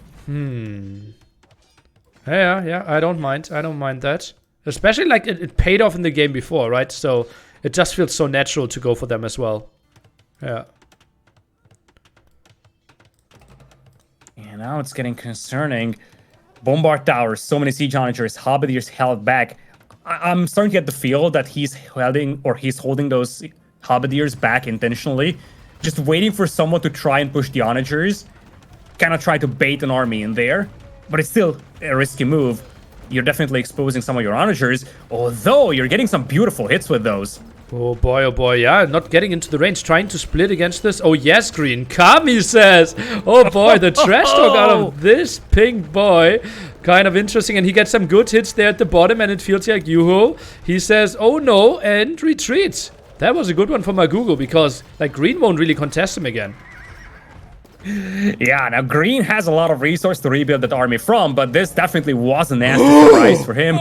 Yeah, I don't mind. I don't mind that. Especially like it paid off in the game before, right? So it just feels so natural to go for them as well. Yeah. And now it's getting concerning. Bombard towers, so many siege onagers, halberdiers held back. I'm starting to get the feel that he's holding those halberdiers back intentionally, just waiting for someone to try and push the onagers, kind of try to bait an army in there. But it's still a risky move. You're definitely exposing some of your onagers, although you're getting some beautiful hits with those. Oh boy, yeah, not getting into the range, trying to split against this. Oh yes, green, come, he says. Oh boy, the trash talk out of this pink boy. Kind of interesting, and he gets some good hits there at the bottom, and it feels like Yuho. He says, oh no, and retreats. That was a good one for Magugo, because like green won't really contest him again. Yeah, now green has a lot of resource to rebuild that army from, but this definitely was a nasty surprise for him.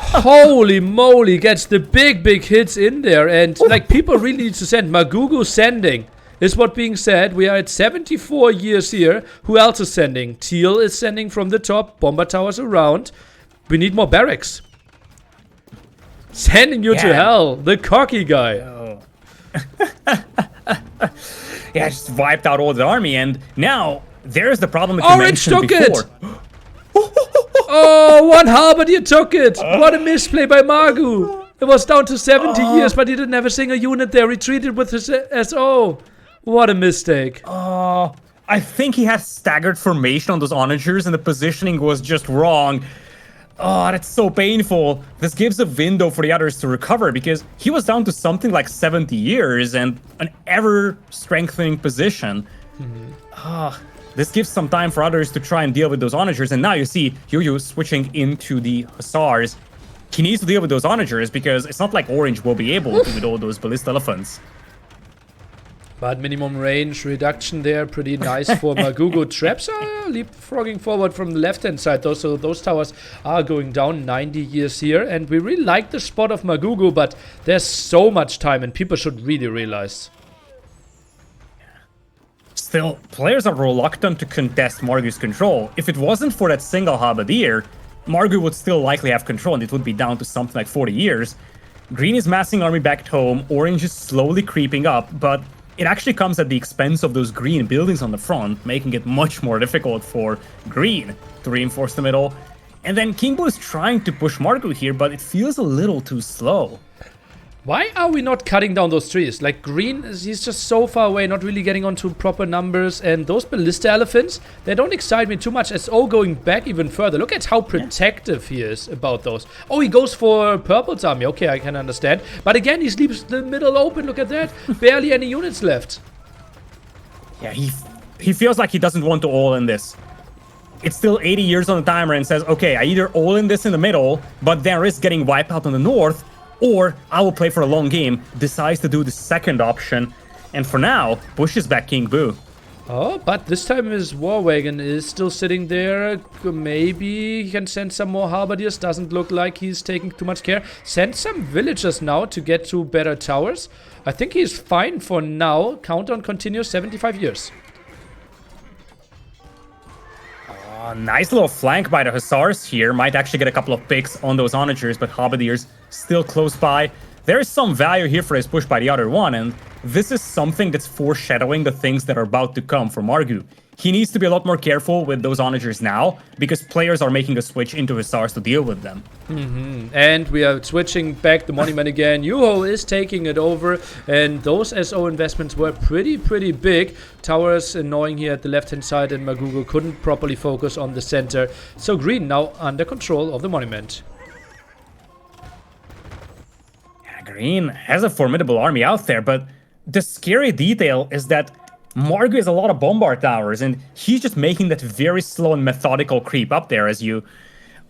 Holy moly, gets the big hits in there, and like people really need to send. Magugo sending is what being said. We are at 74 years here. Who else is sending? Teal is sending from the top, bomber towers around. We need more barracks. Sending you to hell, the cocky guy. Oh. Yeah, just wiped out all the army, and now there's the problem that you mentioned before. Oh, one halberdier took it. What a misplay by Magu. It was down to 70 years, but he didn't have a single unit there. Retreated with his SO. What a mistake. I think he has staggered formation on those onagers, and the positioning was just wrong. Oh, that's so painful. This gives a window for the others to recover, because he was down to something like 70 years and an ever-strengthening position. This gives some time for others to try and deal with those onagers, and now you see Yu switching into the hussars. He needs to deal with those onagers, because it's not like Orange will be able to with all those ballista elephants. But minimum range reduction there, pretty nice for Magugo. Traps are leapfrogging forward from the left-hand side, though, so those towers are going down 90 years here. And we really like the spot of Magugo, but there's so much time, and people should really realize. Still, players are reluctant to contest Margu's control. If it wasn't for that single halberdier, Margu would still likely have control, and it would be down to something like 40 years. Green is massing army back home, Orange is slowly creeping up, but it actually comes at the expense of those green buildings on the front, making it much more difficult for green to reinforce the middle. And then Kingbo is trying to push Margu here, but it feels a little too slow. Why are we not cutting down those trees? Like green, he's just so far away, not really getting onto proper numbers. And those ballista elephants, they don't excite me too much. SO going back even further. Look at how protective he is about those. Oh, he goes for Purple's army. Okay, I can understand. But again, he leaves the middle open. Look at that. Barely any units left. Yeah, he feels like he doesn't want to all in this. It's still 80 years on the timer and says, okay, I either all in this in the middle, but then risk getting wiped out on the north, or I will play for a long game, decides to do the second option. and for now, pushes back King Boo. Oh, but this time his war wagon is still sitting there. Maybe he can send some more halberdiers. Doesn't look like he's taking too much care. Send some villagers now to get to better towers. I think he's fine for now. Countdown continues 75 years. Nice little flank by the Hussars here. Might actually get a couple of picks on those onagers, but halberdiers still close by. There is some value here for his push by the other one, and this is something that's foreshadowing the things that are about to come for Margu. He needs to be a lot more careful with those onagers now, because players are making a switch into Hussars to deal with them. And we are switching back the monument again. Yuho is taking it over, and those SO investments were pretty big. Towers annoying here at the left-hand side, and Magugo couldn't properly focus on the center. So Green now under control of the monument. Green has a formidable army out there, but the scary detail is that Margu has a lot of bombard towers, and he's just making that very slow and methodical creep up there as you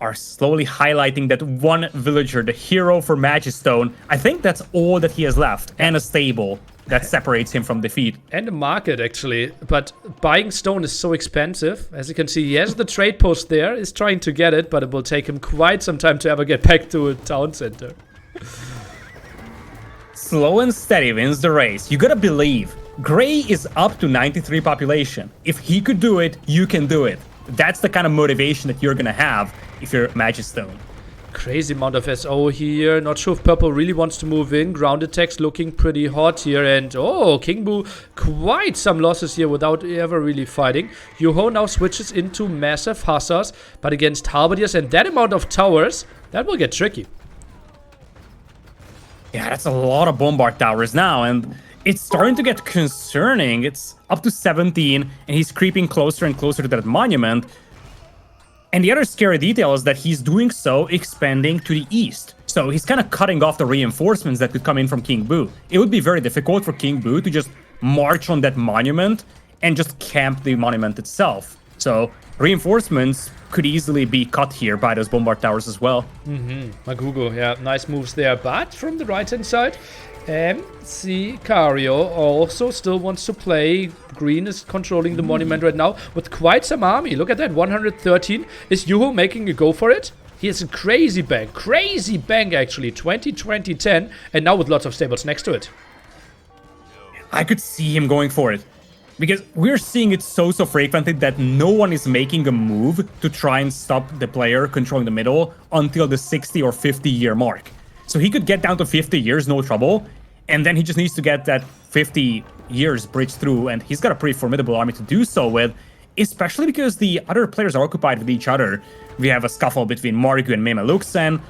are slowly highlighting that one villager, the hero for Magistone. I think that's all that he has left, and a stable that separates him from defeat. And a market, actually. But buying stone is so expensive. As you can see, he has the trade post there, is trying to get it, but it will take him quite some time to ever get back to a town center. Slow and steady wins the race. You gotta believe. Gray is up to 93 population. If he could do it, you can do it. That's the kind of motivation that you're gonna have if you're Magistone. Crazy amount of SO here. Not sure if Purple really wants to move in. Ground attacks looking pretty hot here. And oh, King Boo, quite some losses here without ever really fighting. Yuho now switches into massive Hussars, but against Halberdiers and that amount of towers, that will get tricky. Yeah, that's a lot of bombard towers now, and it's starting to get concerning. It's up to 17, and he's creeping closer and closer to that monument. And the other scary detail is that he's doing so expanding to the east. So he's kind of cutting off the reinforcements that could come in from King Boo. It would be very difficult for King Boo to just march on that monument and just camp the monument itself. So reinforcements could easily be cut here by those bombard towers as well. Magugo, yeah, nice moves there. But from the right-hand side, Sicario also still wants to play. Green is controlling the monument right now with quite some army. Look at that, 113. Is Yuho making a go for it? He has a crazy bank actually. 20, 20, 10, and now with lots of stables next to it. I could see him going for it. Because we're seeing it so frequently that no one is making a move to try and stop the player controlling the middle until the 60 or 50 year mark. So he could get down to 50 years, no trouble, and then he just needs to get that 50 years bridged through, and he's got a pretty formidable army to do so with, especially because the other players are occupied with each other. We have a scuffle between Margu and Memelux, and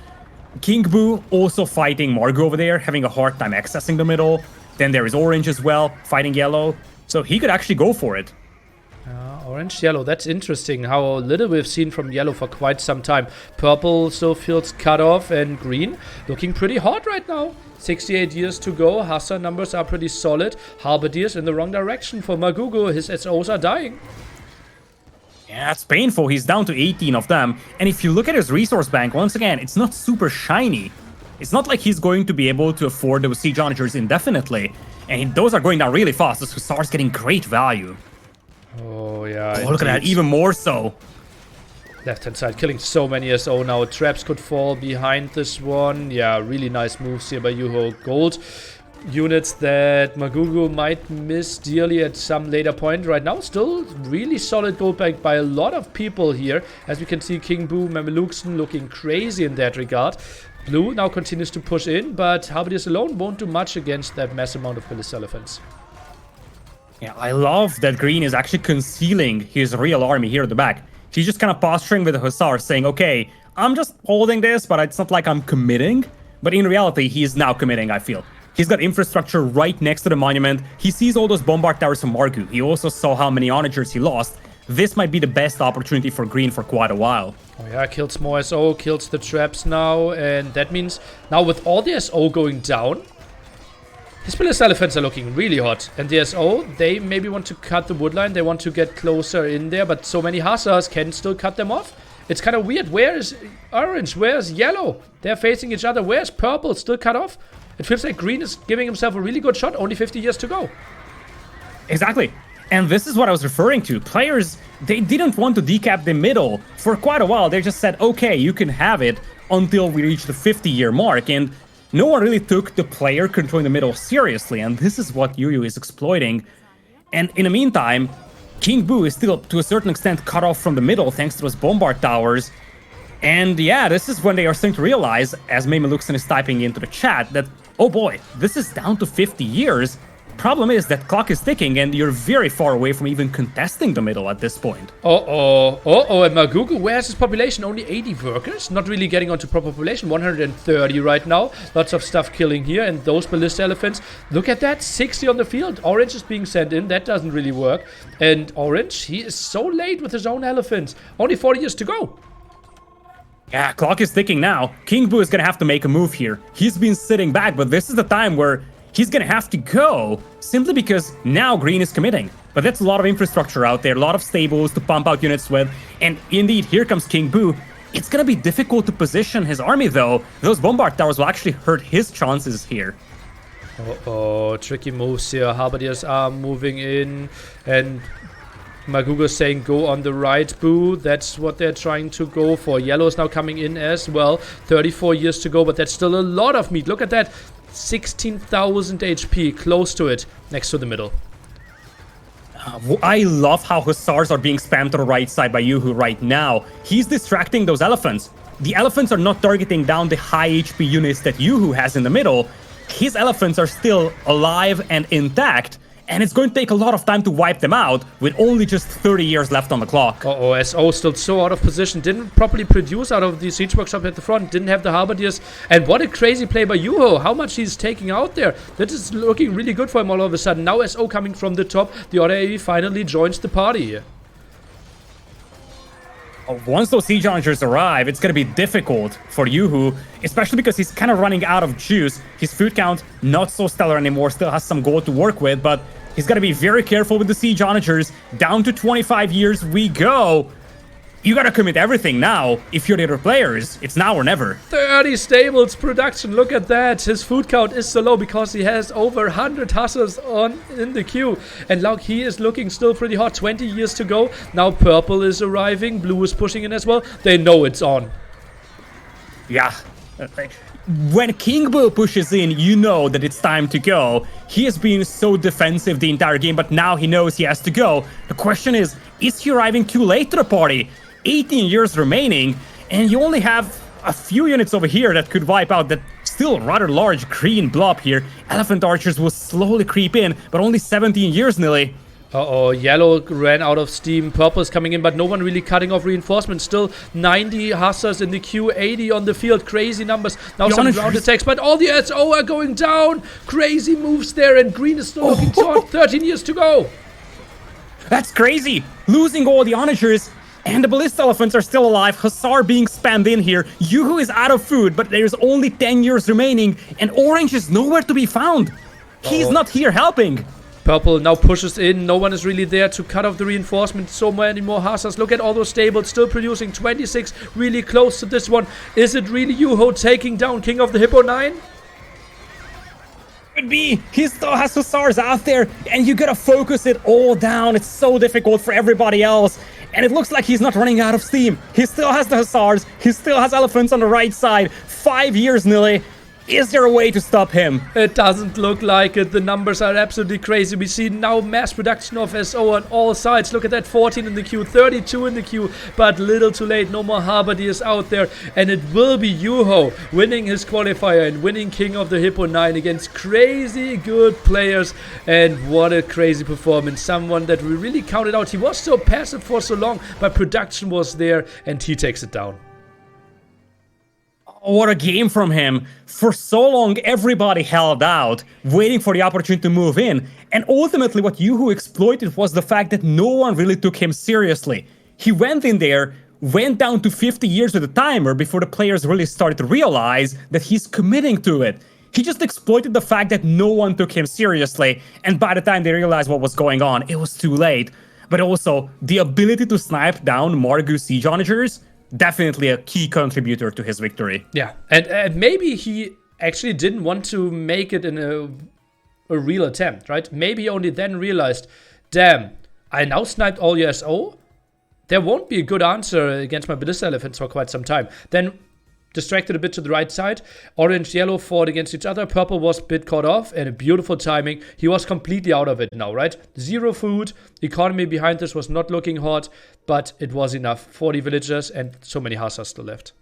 King Boo also fighting Margu over there, having a hard time accessing the middle. Then there is Orange as well, fighting Yellow. So he could actually go for it. Orange, Yellow, that's interesting. How little we've seen from Yellow for quite some time. Purple still feels cut off, and Green looking pretty hot right now. 68 years to go. Hussar numbers are pretty solid. Halberdiers in the wrong direction for Magugo. His SOs are dying. Yeah, it's painful. He's down to 18 of them. And if you look at his resource bank, once again, it's not super shiny. It's not like he's going to be able to afford those siege onagers indefinitely. And those are going down really fast. This Hussar's getting great value. Oh, yeah. Oh, look at that. Even more so. Left-hand side killing so many SO now. Traps could fall behind this one. Yeah, really nice moves here by Yuho. Gold units that Magugo might miss dearly at some later point. Right now, still really solid gold bank by a lot of people here. As we can see, King Boo, Memeluxen looking crazy in that regard. Blue now continues to push in, but Halberdiers alone won't do much against that massive amount of Village Elephants. Yeah, I love that Green is actually concealing his real army here at the back. He's just kind of posturing with the Hussar, saying, okay, I'm just holding this, but it's not like I'm committing. But in reality, he is now committing, I feel. He's got infrastructure right next to the monument. He sees all those bombard towers from Margu. He also saw how many onagers he lost. This might be the best opportunity for Green for quite a while. Oh yeah, kills more SO, kills the traps now, and that means now with all the SO going down, his Village Elephants are looking really hot. And the SO, they maybe want to cut the wood line, they want to get closer in there, but so many Hussars can still cut them off. It's kind of weird. Where is Orange? Where is Yellow? They're facing each other. Where's Purple? Still cut off? It feels like Green is giving himself a really good shot. Only 50 years to go. Exactly. And this is what I was referring to. Players, they didn't want to decap the middle for quite a while. They just said, okay, you can have it until we reach the 50-year mark. And no one really took the player controlling the middle seriously. And this is what Yu is exploiting. And in the meantime, King Boo is still, to a certain extent, cut off from the middle thanks to those bombard towers. And yeah, this is when they are starting to realize, as Mayme Luxon is typing into the chat, that, oh boy, this is down to 50 years. Problem is that clock is ticking and you're very far away from even contesting the middle at this point. And Magugu, where's his population? Only 80 workers? Not really getting onto proper population. 130 right now. Lots of stuff killing here. And those ballista elephants, look at that, 60 on the field. Orange is being sent in. That doesn't really work. And Orange, he is so late with his own elephants. Only 40 years to go. Yeah, clock is ticking now. King Boo is gonna have to make a move here. He's been sitting back, but this is the time where he's gonna have to go, simply because now green is committing. But that's a lot of infrastructure out there, a lot of stables to pump out units with, and indeed, here comes King Boo. It's gonna be difficult to position his army though. Those bombard towers will actually hurt his chances here. Tricky moves here. Halberdiers are moving in, and Magugo saying go on the right, Boo. That's what they're trying to go for. Yellow is now coming in as well. 34 years to go, but that's still a lot of meat. Look at that. 16,000 HP, close to it, next to the middle. I love how Hussars are being spammed to the right side by Yoo-Hoo right now. He's distracting those elephants. The elephants are not targeting down the high HP units that Yoo-Hoo has in the middle. His elephants are still alive and intact, and it's going to take a lot of time to wipe them out with only just 30 years left on the clock. SO still so out of position. Didn't properly produce out of the siege workshop at the front. Didn't have the Halberdiers. And what a crazy play by Yuho. How much he's taking out there. That is looking really good for him all of a sudden. Now SO coming from the top. The other AV finally joins the party. Once those siege launchers arrive, it's going to be difficult for Yoo-Hoo, especially because he's kind of running out of juice. His food count, not so stellar anymore, still has some gold to work with, but he's got to be very careful with the siege onagers. Down to 25 years we go. You got to commit everything now. If you're the other players, it's now or never. 30 stables production, look at that. His food count is so low because he has over 100 hussars in the queue. And look, he is looking still pretty hot. 20 years to go. Now purple is arriving. Blue is pushing in as well. They know it's on. Yeah. When King Boo pushes in, you know that it's time to go. He has been so defensive the entire game, but now he knows he has to go. The question is he arriving too late to the party? 18 years remaining, and you only have a few units over here that could wipe out that still rather large green blob here. Elephant archers will slowly creep in, but only 17 years nearly. Yellow ran out of steam. Purple is coming in, but no one really cutting off reinforcements. Still 90 hussars in the queue, 80 on the field. Crazy numbers. Now some ground attacks, but all the SO are going down. Crazy moves there, and green is still looking short. 13 years to go. That's crazy. Losing all the onagers. And the ballista elephants are still alive. Hussar being spammed in here. Yoo-Hoo is out of food, but there's only 10 years remaining. And Orange is nowhere to be found. He's not here helping. Purple now pushes in. No one is really there to cut off the reinforcements. So many more hussars. Look at all those stables still producing. 26 really close to this one. Is it really Yoo-Hoo taking down King of the Hippo 9? Could be. He still has Hussars out there, and you gotta focus it all down. It's so difficult for everybody else. And it looks like he's not running out of steam. He still has the Hussars. He still has elephants on the right side. 5 years nearly. Is there a way to stop him? It doesn't look like it. The numbers are absolutely crazy. We see now mass production of SO on all sides. Look at that, 14 in the queue, 32 in the queue, but little too late. No more Halberdiers out there, and it will be Yoo-Hoo winning his qualifier and winning King of the Hippo 9 against crazy good players. And what a crazy performance. Someone that we really counted out. He was so passive for so long, but production was there, and he takes it down. What a game from him. For so long, everybody held out, waiting for the opportunity to move in. And ultimately, what Yoo-Hoo exploited was the fact that no one really took him seriously. He went in there, went down to 50 years with a timer before the players really started to realize that he's committing to it. He just exploited the fact that no one took him seriously. And by the time they realized what was going on, it was too late. But also, the ability to snipe down Margu siege onagers, definitely a key contributor to his victory. Yeah, and maybe he actually didn't want to make it in a a real attempt, right? Maybe he only then realized, damn, I now sniped all your SO. There won't be a good answer against my Ballista Elephants for quite some time. Then distracted a bit to the right side. Orange, yellow fought against each other. Purple was a bit caught off, and a beautiful timing. He was completely out of it now, right? 0 food. Economy behind this was not looking hot, but it was enough. 40 villagers and so many hussars still left.